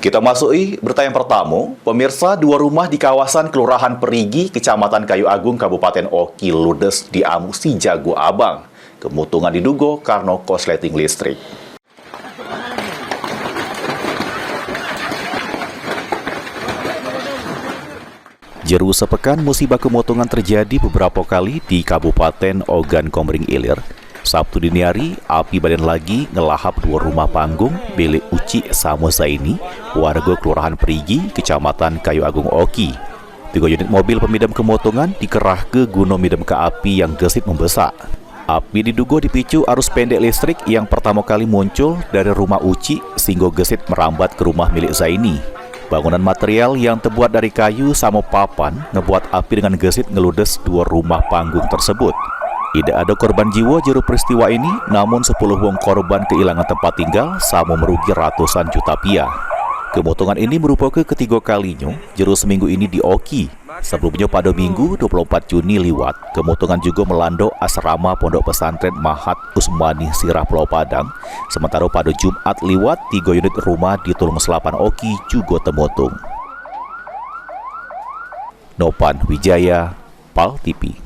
Kita masuk berita yang pertama. Pemirsa, dua rumah di kawasan Kelurahan Perigi, Kecamatan Kayu Agung, Kabupaten Oki ludes di Amusi Jago Abang. Kemutungan diduga karena korsleting listrik. Jeru sepekan musibah kemutungan terjadi beberapa kali di Kabupaten Ogan Komering Ilir. Sabtu dini hari, api badan lagi ngelahap dua rumah panggung milik Uci Samosaini, warga Kelurahan Perigi, Kecamatan Kayu Agung Oki. 3 unit mobil pemadam kemutungan dikerahkan guna midam ke api yang gesit membesar. Api diduga dipicu arus pendek listrik yang pertama kali muncul dari rumah Uci sehingga gesit merambat ke rumah milik Zaini. Bangunan material yang terbuat dari kayu sama papan ngebuat api dengan gesit ngeludes dua rumah panggung tersebut. Tidak ada korban jiwa jeru peristiwa ini, namun 10 wong korban kehilangan tempat tinggal sama merugi ratusan juta rupiah. Kemutungan ini merupakan ketiga kalinya jeru seminggu ini di Oki. Sebelumnya pada Minggu 24 Juni liwat, kemutungan juga melanda asrama Pondok Pesantren Mahat Usmani Sirah Pulau Padang. Sementara pada Jumat liwat, 3 unit rumah di Tulung Selapan Oki juga temutung. Nopan Wijaya, PAL TV.